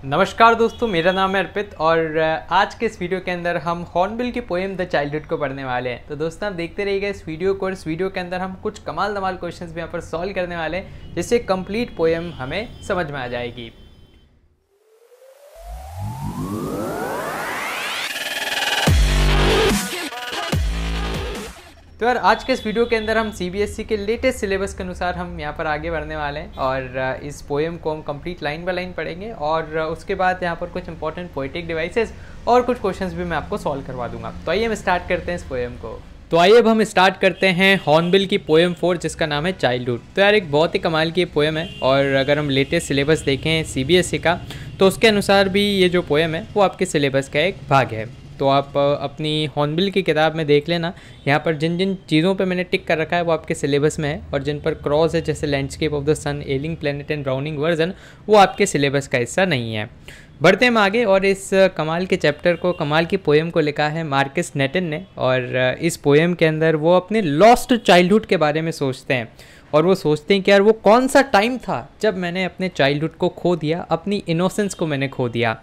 नमस्कार दोस्तों, मेरा नाम है अर्पित और आज के इस वीडियो के अंदर हम हॉर्नबिल की पोएम द चाइल्डहुड को पढ़ने वाले हैं। तो दोस्तों आप देखते रहिएगा इस वीडियो को और इस वीडियो के अंदर हम कुछ कमाल धमाल क्वेश्चंस भी यहाँ पर सॉल्व करने वाले हैं, जिससे कंप्लीट पोएम हमें समझ में आ जाएगी। तो यार आज के इस वीडियो के अंदर हम सीबीएसई के लेटेस्ट सिलेबस के अनुसार हम यहाँ पर आगे बढ़ने वाले हैं और इस पोएम को हम कंप्लीट लाइन बाय लाइन पढ़ेंगे और उसके बाद यहाँ पर कुछ इंपॉर्टेंट पोएटिक डिवाइसेस और कुछ क्वेश्चंस भी मैं आपको सॉल्व करवा दूंगा। तो आइए हम स्टार्ट करते हैं इस पोएम को। तो आइए अब हम स्टार्ट करते हैं हॉर्नबिल की पोएम 4 जिसका नाम है चाइल्डहुड। तो यार एक बहुत ही कमाल की पोएम है और अगर हम लेटेस्ट सिलेबस देखें सीबीएसई का तो उसके अनुसार भी ये जो पोएम है वो आपके सिलेबस का एक भाग है। तो आप अपनी हॉर्नबिल की किताब में देख लेना, यहाँ पर जिन जिन चीज़ों पे मैंने टिक कर रखा है वो आपके सिलेबस में है और जिन पर क्रॉस है जैसे landscape of the sun, ailing planet and browning version, वो आपके सिलेबस का हिस्सा नहीं है। बढ़ते हम आगे और इस कमाल के चैप्टर को, कमाल की पोएम को लिखा है मार्कस नेटन ने और इस पोएम के अंदर वो अपने लॉस्ट चाइल्डहुड के बारे में सोचते हैं और वो सोचते हैं कि यार वो कौन सा टाइम था जब मैंने अपने चाइल्डहुड को खो दिया, अपनी इनोसेंस को मैंने खो दिया।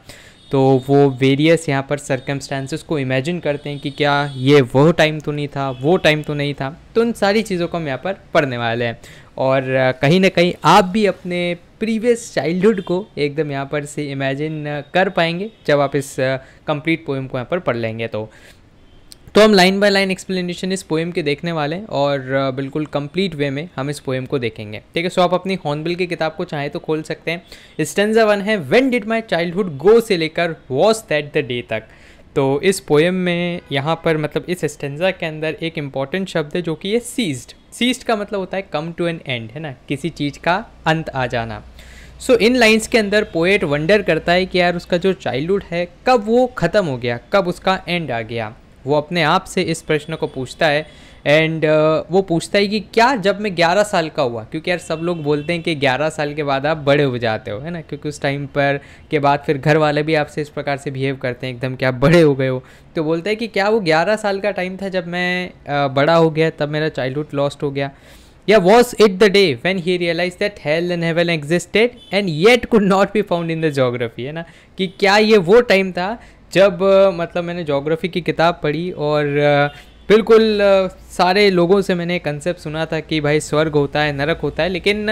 तो वो वेरियस यहाँ पर सर्कमस्टांसेस को इमेजिन करते हैं कि क्या ये वो टाइम तो नहीं था, वो टाइम तो नहीं था। तो उन सारी चीज़ों को हम यहाँ पर पढ़ने वाले हैं और कहीं ना कहीं आप भी अपने प्रीवियस चाइल्डहुड को एकदम यहाँ पर से इमेजिन कर पाएंगे जब आप इस कंप्लीट पोएम को यहाँ पर पढ़ लेंगे। तो हम लाइन बाय लाइन एक्सप्लेनेशन इस पोएम के देखने वाले हैं और बिल्कुल कंप्लीट वे में हम इस पोएम को देखेंगे। ठीक है, सो आप अपनी हॉर्नबिल की किताब को चाहे तो खोल सकते हैं। स्टेंजा 1 है when did my childhood go से लेकर वाज दैट द डे तक। तो इस पोएम में यहाँ पर मतलब इस स्टेंजा के अंदर एक इम्पॉर्टेंट शब्द है जो कि ये सीज्ड। सीज्ड का मतलब होता है कम टू एन एंड, है ना, किसी चीज़ का अंत आ जाना। सो इन लाइन्स के अंदर पोएट वंडर करता है कि यार उसका जो चाइल्डहुड है कब वो ख़त्म हो गया, कब उसका एंड आ गया। वो अपने आप से इस प्रश्न को पूछता है एंड वो पूछता है कि क्या जब मैं 11 साल का हुआ, क्योंकि यार सब लोग बोलते हैं कि 11 साल के बाद आप बड़े हो जाते हो, है ना, क्योंकि उस टाइम पर के बाद फिर घर वाले भी आपसे इस प्रकार से बिहेव करते हैं एकदम कि आप बड़े हो गए हो। तो बोलते हैं कि क्या वो 11 साल का टाइम था जब मैं बड़ा हो गया, तब मेरा चाइल्डहुड लॉस्ट हो गया, या was it the day when he realise that hell and heaven existed and yet could not be found in the geography, है ना, कि क्या ये वो टाइम था जब मतलब मैंने ज्योग्राफी की किताब पढ़ी और बिल्कुल सारे लोगों से मैंने कंसेप्ट सुना था कि भाई स्वर्ग होता है, नरक होता है, लेकिन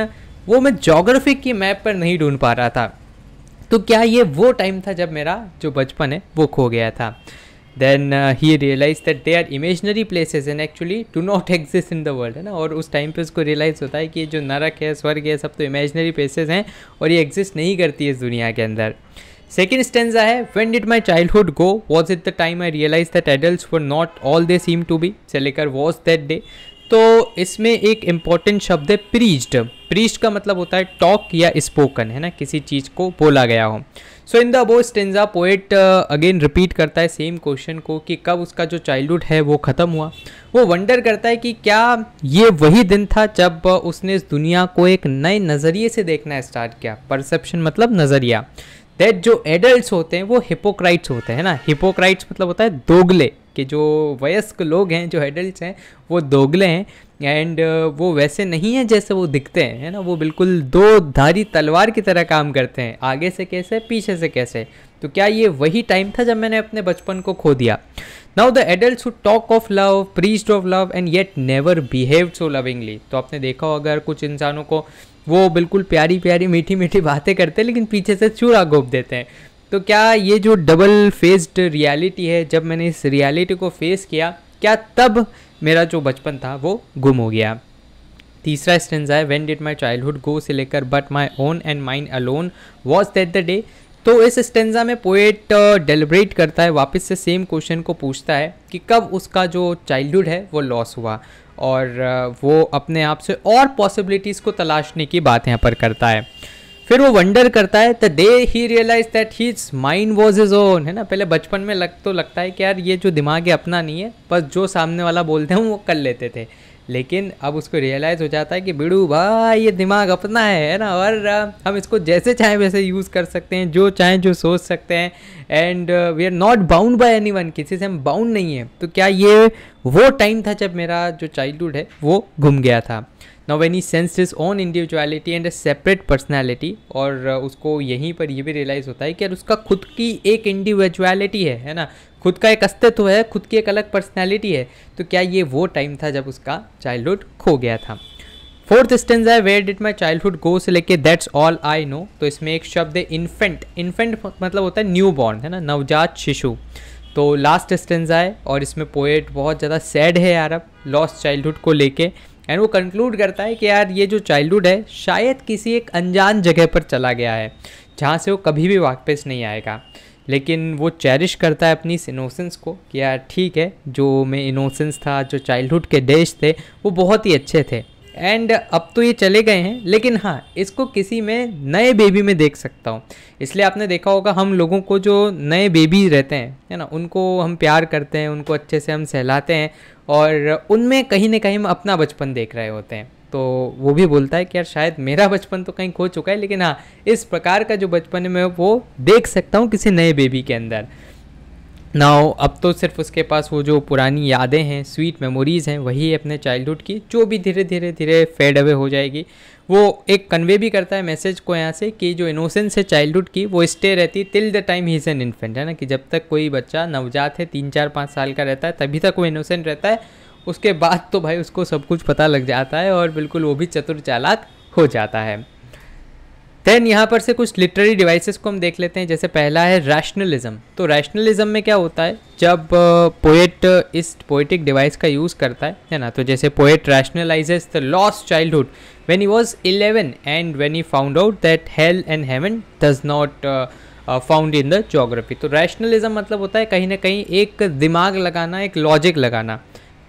वो मैं ज्योग्राफी की मैप पर नहीं ढूंढ पा रहा था। तो क्या ये वो टाइम था जब मेरा जो बचपन है वो खो गया था। Then he realise that they are imaginary places and actually do not exist in the world, है ना, और उस टाइम पे उसको रियलाइज़ होता है कि ये जो नरक है, स्वर्ग है, सब तो इमेजनरी प्लेसेस हैं और ये एग्जिस्ट नहीं करती है इस दुनिया के अंदर। सेकेंड स्टेंजा है when did my childhood go was it the time I realise that adults were not all they seem to be, से लेकर वॉज दैट डे। तो इसमें एक इम्पॉर्टेंट शब्द है प्रीच्ड। प्रीच्ड का मतलब होता है टॉक या स्पोकन, है ना, किसी चीज़ को बोला गया हो। So in the above stanza poet again repeat करता है सेम क्वेश्चन को कि कब उसका जो चाइल्डहुड है वो ख़त्म हुआ। वो वंडर करता है कि क्या ये वही दिन था जब उसने इस दुनिया को एक नए नज़रिए से देखना स्टार्ट किया। परसेप्शन मतलब नज़रिया। दैट जो एडल्ट्स होते हैं वो हिपोक्राइट्स होते हैं ना, हिपोक्राइट्स मतलब होता है दोगले, कि जो वयस्क लोग हैं, जो एडल्ट्स हैं वो दोगले हैं एंड वो वैसे नहीं है जैसे वो दिखते हैं, है ना, वो बिल्कुल दो धारी तलवार की तरह काम करते हैं, आगे से कैसे पीछे से कैसे। तो क्या ये वही टाइम था जब मैंने अपने बचपन को खो दिया। Now the adults who talk of love, preached of love and yet never behaved so lovingly. तो आपने देखा हो अगर कुछ इंसानों को वो बिल्कुल प्यारी प्यारी मीठी मीठी बातें करते हैं लेकिन पीछे से चूड़ा घोंप देते हैं। तो क्या ये जो डबल फेस्ड रियलिटी है, जब मैंने इस रियलिटी को फेस किया, क्या तब मेरा जो बचपन था वो गुम हो गया। तीसरा स्टेंजा है when did my childhood go से लेकर but my own and mine alone was that the day. तो इस स्टेंजा में पोएट डेलिब्रेट करता है, वापस से सेम क्वेश्चन को पूछता है कि कब उसका जो चाइल्डहुड है वो लॉस हुआ और वो अपने आप से और पॉसिबिलिटीज़ को तलाशने की बात यहाँ पर करता है। फिर वो वंडर करता है the day he realise that his mind was his own, है ना। पहले बचपन में लगता है कि यार ये जो दिमाग है अपना नहीं है, बस जो सामने वाला बोलते हैं वो कर लेते थे, लेकिन अब उसको रियलाइज़ हो जाता है कि बिड़ू भाई ये दिमाग अपना है ना, और हम इसको जैसे चाहें वैसे यूज़ कर सकते हैं, जो चाहें जो सोच सकते हैं and we are not bound by anyone, किसी से हम बाउंड नहीं है। तो क्या ये वो टाइम था जब मेरा जो चाइल्डहुड है वो गुम गया था। Now when he sensed his own individuality and a separate personality, और उसको यहीं पर ये भी रियलाइज़ होता है कि यार उसका खुद की एक इंडिविजुअलिटी है ना, खुद का एक अस्तित्व है, खुद की एक अलग पर्सनैलिटी है। तो क्या ये वो टाइम था जब उसका चाइल्डहुड खो गया था। फोर्थ स्टेंजा है where did my childhood go से लेके दैट्स ऑल आई नो। तो इसमें एक शब्द है इन्फेंट। इन्फेंट मतलब होता है न्यू बॉर्न, है ना, नवजात शिशु। तो लास्ट स्टेंजा है और इसमें पोएट बहुत ज़्यादा सैड है यार अब लॉस्ट चाइल्डहुड को लेके, एंड वो कंक्लूड करता है कि यार ये जो चाइल्डहुड है शायद किसी एक अनजान जगह पर चला गया है जहाँ से वो कभी भी वापस नहीं आएगा। लेकिन वो चेरिश करता है अपनी इस इनोसेंस को कि यार ठीक है, जो मैं इनोसेंस था, जो चाइल्डहुड के डेज थे वो बहुत ही अच्छे थे, एंड अब तो ये चले गए हैं, लेकिन हाँ इसको किसी में नए बेबी में देख सकता हूँ। इसलिए आपने देखा होगा हम लोगों को जो नए बेबी रहते हैं, है ना, उनको हम प्यार करते हैं, उनको अच्छे से हम सहलाते हैं, और उनमें कहीं ना कहीं हम अपना बचपन देख रहे होते हैं। तो वो भी बोलता है कि यार शायद मेरा बचपन तो कहीं खो चुका है, लेकिन हाँ इस प्रकार का जो बचपन है मैं वो देख सकता हूँ किसी नए बेबी के अंदर। नाउ अब तो सिर्फ उसके पास वो जो पुरानी यादें हैं, स्वीट मेमोरीज़ हैं, वही है अपने चाइल्डहुड की, जो भी धीरे धीरे धीरे फेड अवे हो जाएगी। वो एक कन्वे भी करता है मैसेज को यहाँ से कि जो इनोसेंस है चाइल्डहुड की वो स्टे रहती है till the time he is an infant, है ना, कि जब तक कोई बच्चा नवजात है 3-4-5 साल का रहता है तभी तक वो इनोसेंट रहता है। उसके बाद तो भाई उसको सब कुछ पता लग जाता है और बिल्कुल वो भी चतुर चालाक हो जाता है। देन यहाँ पर से कुछ लिटरेरी डिवाइसेस को हम देख लेते हैं। जैसे पहला है रैशनलिज्म। तो रैशनलिज्म में क्या होता है, जब पोएट इस पोएटिक डिवाइस का यूज़ करता है ना, तो जैसे poet rationalises the lost childhood when he was 11 and when he found out that hell and heaven does not found in the geography. तो रैशनलिज्म मतलब होता है कहीं ना कहीं एक दिमाग लगाना, एक लॉजिक लगाना।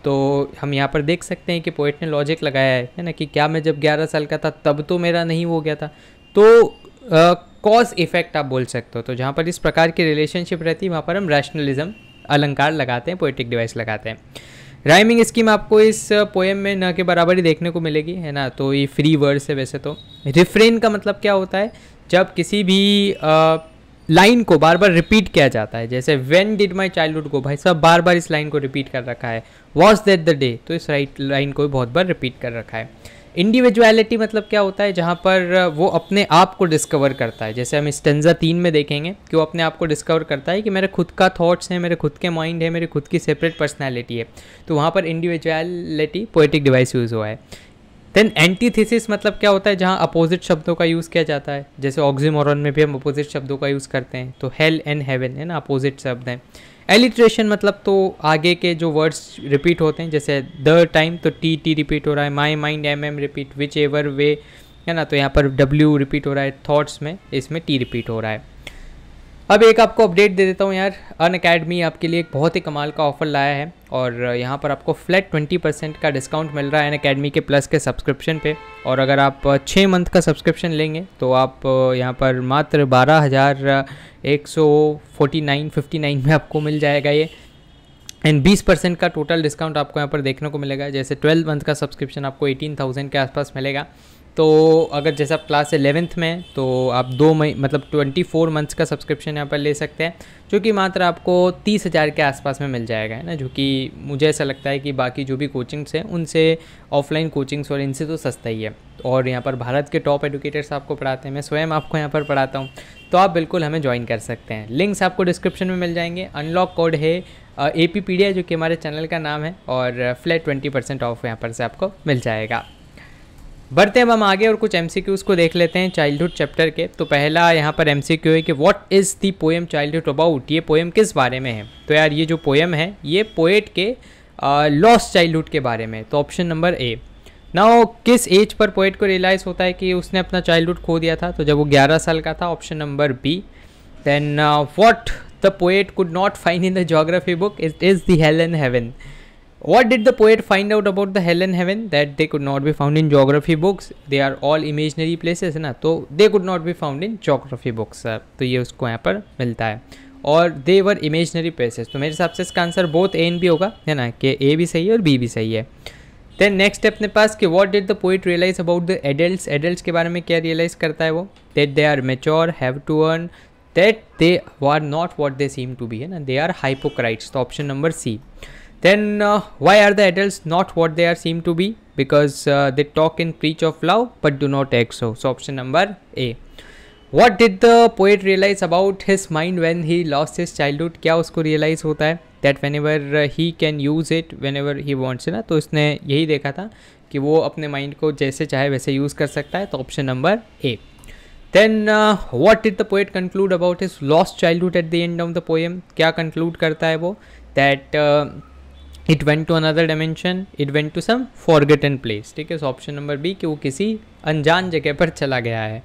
तो हम यहाँ पर देख सकते हैं कि पोएट ने लॉजिक लगाया है ना, कि क्या मैं जब 11 साल का था तब तो मेरा नहीं हो गया था। तो कॉज इफेक्ट आप बोल सकते हो। तो जहाँ पर इस प्रकार की रिलेशनशिप रहती है वहाँ पर हम रैशनलिज्म अलंकार लगाते हैं, पोएटिक डिवाइस लगाते हैं। राइमिंग स्कीम आपको इस पोएम में न के बराबर ही देखने को मिलेगी, है ना। तो ये फ्री वर्ड्स है वैसे तो। रिफ्रेन का मतलब क्या होता है, जब किसी भी लाइन को बार बार रिपीट किया जाता है। जैसे व्हेन डिड माई चाइल्डहुड गो, भाई साहब बार बार इस लाइन को रिपीट कर रखा है। वॉज दैट द डे, तो इस लाइन को बहुत बार रिपीट कर रखा है। इंडिविजुअलिटी मतलब क्या होता है, जहाँ पर वो अपने आप को डिस्कवर करता है। जैसे हम स्टेंजा 3 में देखेंगे कि वो अपने आप को डिस्कवर करता है कि मेरे खुद का थॉट्स हैं, मेरे खुद के माइंड है, मेरी खुद की सेपरेट पर्सनैलिटी है। तो वहाँ पर इंडिविजुअलिटी पोएटिक डिवाइस यूज़ हुआ है। देन एंटीथेसिस मतलब क्या होता है, जहाँ अपोजिट शब्दों का यूज़ किया जाता है। जैसे ऑक्सीमोरॉन में भी हम अपोजिट शब्दों का यूज़ करते हैं। तो हेल एंड हेवन, है ना, अपोजिट शब्द हैं। एलिट्रेशन मतलब तो आगे के जो वर्ड्स रिपीट होते हैं। जैसे द टाइम, तो टी रिपीट हो रहा है। My mind M repeat, which ever way, है ना, तो यहाँ पर डब्ल्यू रिपीट हो रहा है। थॉट्स में इसमें टी रिपीट हो रहा है। अब एक आपको अपडेट दे देता हूँ यार, अनअकैडमी आपके लिए एक बहुत ही कमाल का ऑफर लाया है, और यहाँ पर आपको फ्लैट 20% का डिस्काउंट मिल रहा है अनअकैडमी के प्लस के सब्सक्रिप्शन पे। और अगर आप 6 मंथ का सब्सक्रिप्शन लेंगे तो आप यहाँ पर मात्र 12,159.59 में आपको मिल जाएगा ये, एंड 20% का टोटल डिस्काउंट आपको यहाँ पर देखने को मिलेगा। जैसे 12 मंथ का सब्सक्रिप्शन आपको 18,000 के आसपास मिलेगा। तो अगर जैसे आप क्लास 11th में तो आप 2 मतलब 24 मंथ्स का सब्सक्रिप्शन यहाँ पर ले सकते हैं, जो कि मात्र आपको 30,000 के आसपास में मिल जाएगा, है ना। जो कि मुझे ऐसा लगता है कि बाकी जो भी कोचिंग्स हैं उनसे, ऑफलाइन कोचिंग्स और इनसे तो सस्ता ही है। और यहाँ पर भारत के टॉप एडुकेटर्स आपको पढ़ाते हैं, मैं स्वयं आपको यहाँ पर पढ़ाता हूँ। तो आप बिल्कुल हमें ज्वाइन कर सकते हैं। लिंक्स आपको डिस्क्रिप्शन में मिल जाएंगे। अनलॉक कोड है APpedia, जो कि हमारे चैनल का नाम है, और फ्लैट 20% ऑफ यहाँ पर से आपको मिल जाएगा। बढ़ते हैं हम आगे और कुछ MCQs को देख लेते हैं चाइल्डहुड चैप्टर के। तो पहला यहाँ पर MCQ है कि what is the poem childhood about. ये पोएम किस बारे में है। तो यार ये जो पोएम है ये पोएट के लॉस्ट चाइल्डहुड के बारे में। तो ऑप्शन नंबर ए। नाउ किस एज पर पोएट को रियलाइज़ होता है कि उसने अपना चाइल्डहुड खो दिया था। तो जब वो 11 साल का था, option number B. Then what the poet could not find in the geography book, it is the hell and heaven. What did the poet find out about the hell and heaven? That they could not be found in geography books. They are all imaginary places, है ना। तो they could not be found in geography books। तो ये उसको यहाँ पर मिलता है। और they were imaginary places। तो मेरे हिसाब से इसका answer both A and B होगा, है ना, कि A भी सही है और B भी सही है। देन नेक्स्ट अपने पास कि what did the poet realize about the adults। adults के बारे में क्या रियलाइज करता है वो। that they are mature, have to earn, that they are not what they seem to be, है ना, they are hypocrites। तो option number C। Then why are the adults not what they are seem to be? because they talk in preach of love but do not act so. So option number A. What did the poet realize about his mind when he lost his childhood? क्या उसको realize होता है that whenever he can use it whenever he wants, है ना. तो उसने यही देखा था कि वो अपने माइंड को जैसे चाहे वैसे यूज़ कर सकता है. तो option number A. Then what did the poet conclude about his lost childhood at the end of the poem? क्या conclude करता है वो? That it went to another dimension, it went to some forgotten place. ठीक है. So option number B कि वो किसी अनजान जगह पर चला गया है.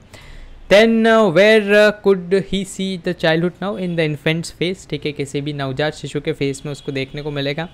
Then where could he see the childhood now? In the infant's face. ठीक है. किसी भी नवजात शिशु के फेस में उसको देखने को मिलेगा.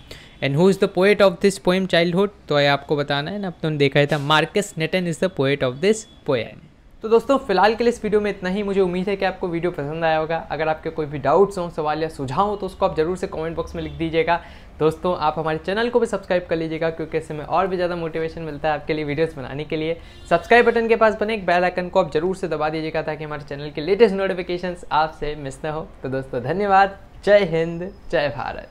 And who is the poet of this poem childhood? तो ये आपको बताना है ना. अब तो देखा था Marcus नेटन is the poet of this poem. तो दोस्तों फिलहाल के लिए इस वीडियो में इतना ही. मुझे उम्मीद है कि आपको वीडियो पसंद आया होगा. अगर आपके कोई भी डाउट्स हो, सवाल या सुझाव हो तो उसको आप जरूर से कमेंट बॉक्स में लिख दीजिएगा. दोस्तों आप हमारे चैनल को भी सब्सक्राइब कर लीजिएगा क्योंकि इससे में और भी ज़्यादा मोटिवेशन मिलता है आपके लिए वीडियोस बनाने के लिए. सब्सक्राइब बटन के पास बने एक बेल आइकन को आप जरूर से दबा दीजिएगा ताकि हमारे चैनल के लेटेस्ट नोटिफिकेशंस आपसे मिस ना हो. तो दोस्तों धन्यवाद. जय हिंद, जय भारत.